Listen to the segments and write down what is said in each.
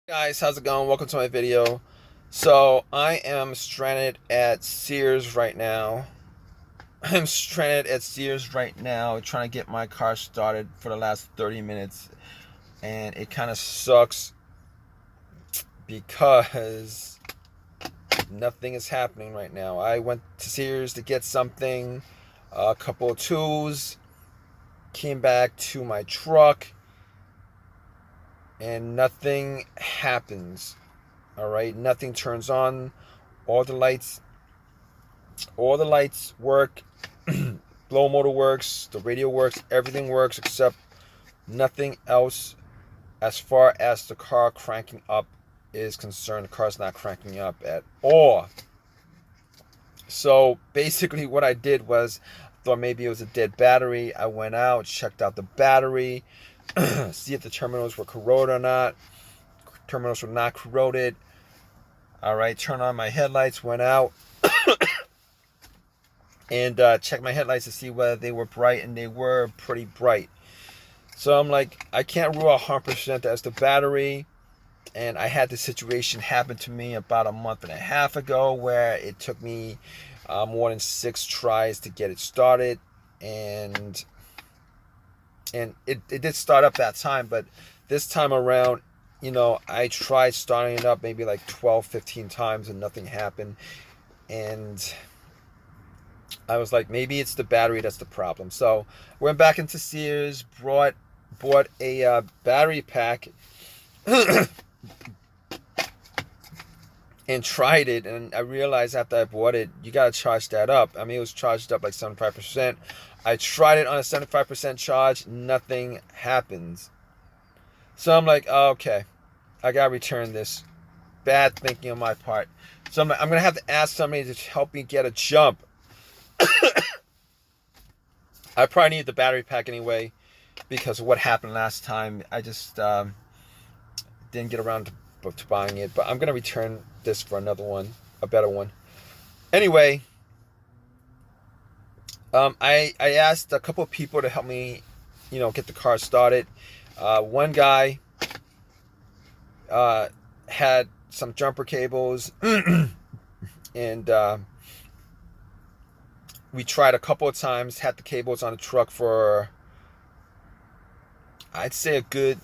Guys, how's it going? Welcome to my video. So I am stranded at Sears right now. I'm stranded at Sears right now trying to get my car started for the last 30 minutes, and it kind of sucks because nothing is happening right now. I went to Sears to get something, a couple of tools, came back to my truck, and nothing happens. All right, nothing turns on. All the lights work. Blow motor works, the radio works, everything works except nothing else as far as the car cranking up is concerned. The car's not cranking up at all. So basically what I did was, thought maybe it was a dead battery. I went out, checked out the battery, see if the terminals were corroded or not. Terminals were not corroded. All right, turned on my headlights, went out and checked my headlights to see whether they were bright, and they were pretty bright. So I'm like, I can't rule 100% that's the battery. And I had this situation happen to me about a month and a half ago where it took me more than 6 tries to get it started, and it did start up that time, but this time around, I tried starting it up maybe like 12-15 times and nothing happened. And I was like, maybe it's the battery that's the problem. So went back into Sears, bought a battery pack and tried it. And I realized after I bought it, you got to charge that up. I mean, it was charged up like 75%. I tried it on a 75% charge. Nothing happens. So I'm like, oh, okay, I got to return this. Bad thinking on my part. So I'm going to have to ask somebody to help me get a jump. I probably need the battery pack anyway because of what happened last time. I just didn't get around to buying it, but I'm going to return this for another one, a better one. Anyway, I asked a couple of people to help me, get the car started. One guy had some jumper cables and we tried a couple of times, had the cables on the truck for, I'd say, a good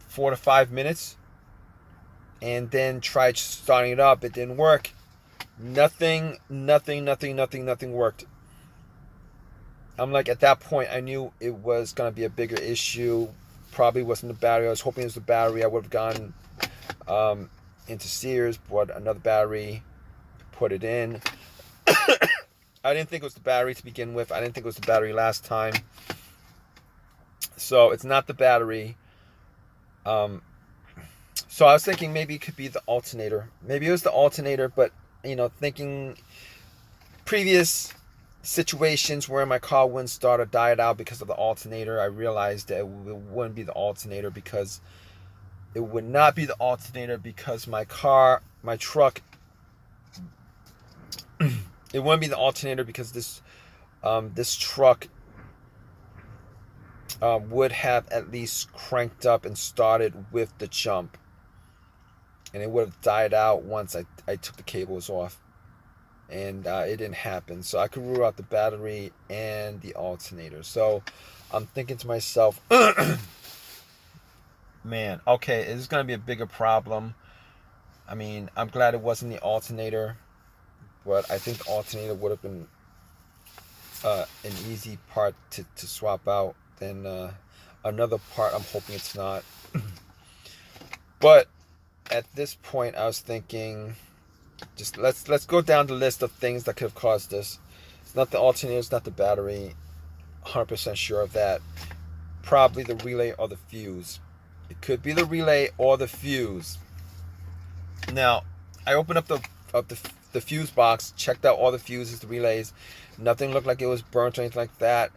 4 to 5 minutes, and then tried starting it up. It didn't work. Nothing worked. I'm like, at that point, I knew it was going to be a bigger issue. Probably wasn't the battery. I was hoping it was the battery. I would have gone into Sears, bought another battery, put it in. I didn't think it was the battery to begin with. I didn't think it was the battery last time. So it's not the battery. So I was thinking maybe it could be the alternator. Maybe it was the alternator, but, thinking previous situations where my car wouldn't start or died out because of the alternator, I realized that it wouldn't be the alternator because it would not be the alternator because my truck, it wouldn't be the alternator because this truck would have at least cranked up and started with the jump, and it would have died out once I took the cables off, and it didn't happen. So I could rule out the battery and the alternator. So I'm thinking to myself, man, okay, it's going to be a bigger problem. I mean, I'm glad it wasn't the alternator, but I think the alternator would have been an easy part to swap out than another part. I'm hoping it's not. But at this point, I was thinking, just let's go down the list of things that could have caused this. It's not the alternator, it's not the battery. 100% sure of that. Probably the relay or the fuse. It could be the relay or the fuse. Now, I opened up the fuse box, checked out all the fuses, the relays. Nothing looked like it was burnt or anything like that.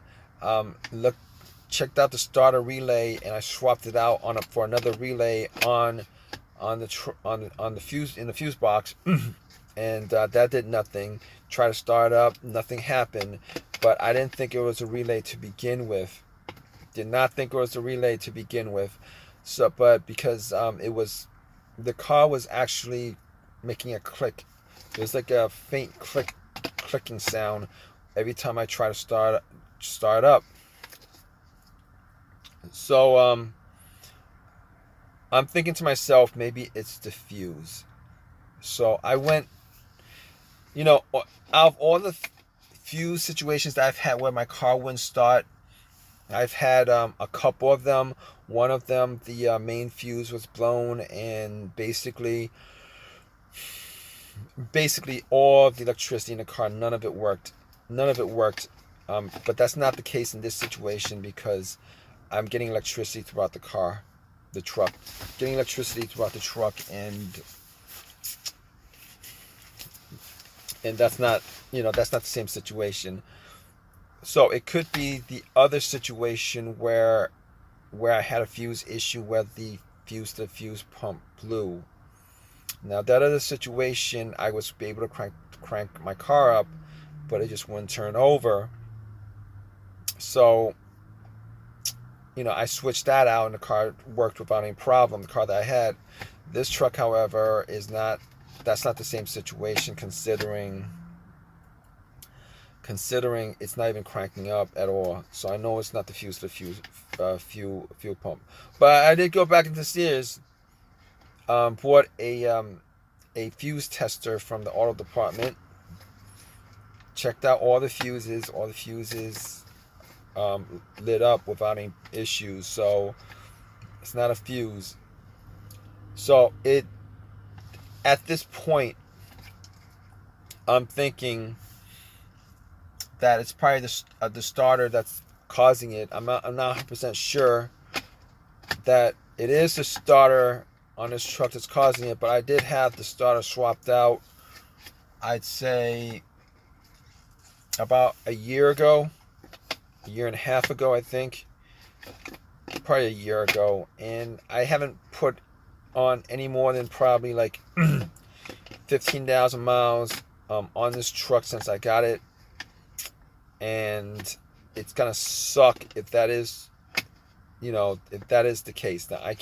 Checked out the starter relay, and I swapped it out for another relay on the fuse, in the fuse box, and that did nothing. Tried to start up, nothing happened. But I didn't think it was a relay to begin with. Did not think it was a relay to begin with. So, but because it was the car was actually making a click. It was like a faint clicking sound every time I try to start up. So I'm thinking to myself, maybe it's the fuse. So I went, out of all the fuse situations that I've had where my car wouldn't start, I've had a couple of them. One of them, the main fuse was blown, and basically all of the electricity in the car, none of it worked. But that's not the case in this situation, because I'm getting electricity throughout the truck, and that's not the same situation. So it could be the other situation where I had a fuse issue, where the fuse pump blew. Now that other situation, I was able to crank my car up, but it just wouldn't turn over. So I switched that out, and the car worked without any problem. The car that I had. This truck, however, that's not the same situation, considering it's not even cranking up at all. So I know it's not the fuel pump. But I did go back into Sears, bought a fuse tester from the auto department, checked out all the fuses. Lit up without any issues. So it's not a fuse. So at this point, I'm thinking that it's probably the starter that's causing it. I'm not 100% sure that it is the starter on this truck that's causing it, but I did have the starter swapped out, I'd say about a year and a half ago, I think. Probably a year ago. And I haven't put on any more than probably like 15,000 miles on this truck since I got it. And it's gonna suck if that is the case. Now I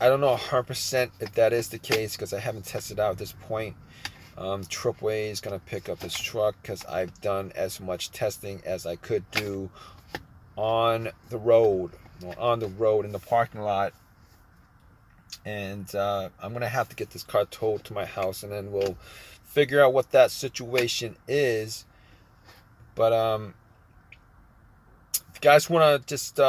don't know 100% if that is the case, because I haven't tested out at this point. Tripway is going to pick up this truck, because I've done as much testing as I could do on the road in the parking lot. And I'm going to have to get this car towed to my house, and then we'll figure out what that situation is. But if you guys want to just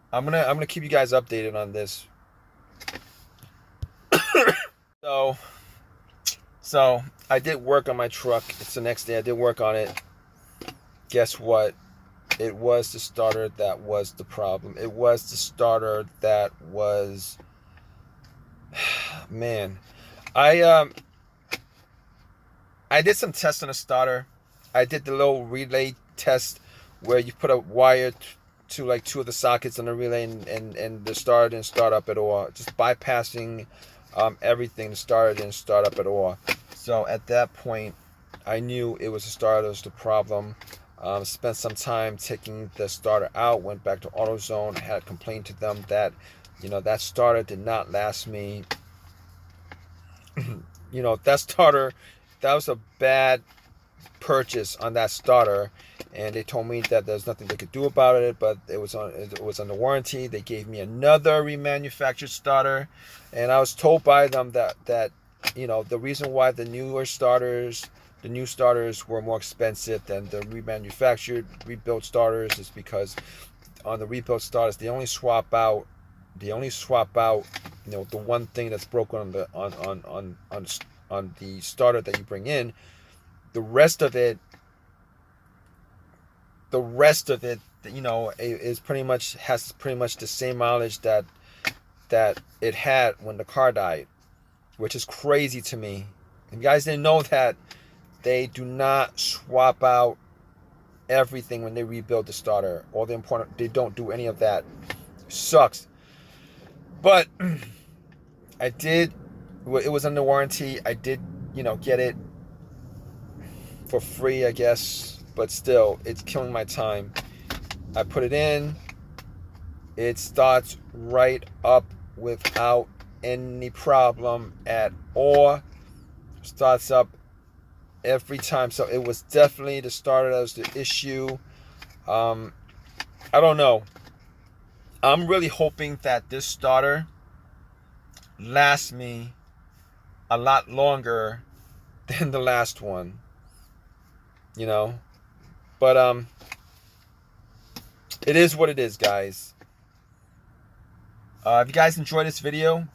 I'm gonna keep you guys updated on this. So I did work on my truck. It's the next day. I did work on it. Guess what? It was the starter that was the problem. It was the starter that was. Man, I did some tests on the starter. I did the little relay test where you put a wire to like two of the sockets on the relay, and the starter didn't start up at all. Just bypassing everything, the starter didn't start up at all. So at that point, I knew it was the starter that was the problem. Spent some time taking the starter out, went back to AutoZone, had complained to them that that starter did not last me. That starter, that was a bad purchase on that starter, and they told me that there's nothing they could do about it, but it was under warranty. They gave me another remanufactured starter, and I was told by them that the reason why the new starters were more expensive than the rebuilt starters is because on the rebuilt starters they only swap out the one thing that's broken on the starter that you bring in. The rest of it, is pretty much the same mileage that it had when the car died, which is crazy to me. And you guys didn't know that they do not swap out everything when they rebuild the starter. They don't do any of that. Sucks. But I did. It was under warranty. I did, get it for free, I guess, but still, it's killing my time. I put it in. It starts right up without any problem at all. Starts up every time. So it was definitely the starter that was the issue. I don't know. I'm really hoping that this starter lasts me a lot longer than the last one, you know. But it is what it is, guys. If you guys enjoyed this video,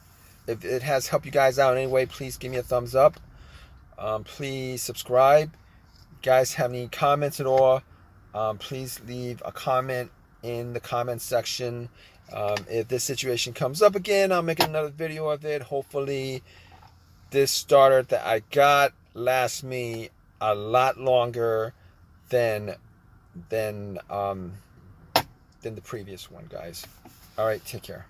if it has helped you guys out in any way, please give me a thumbs up. Please subscribe. If you guys have any comments at all, please leave a comment in the comment section. If this situation comes up again, I'll make another video of it. Hopefully this starter that I got lasts me a lot longer than the previous one, guys. All right, take care.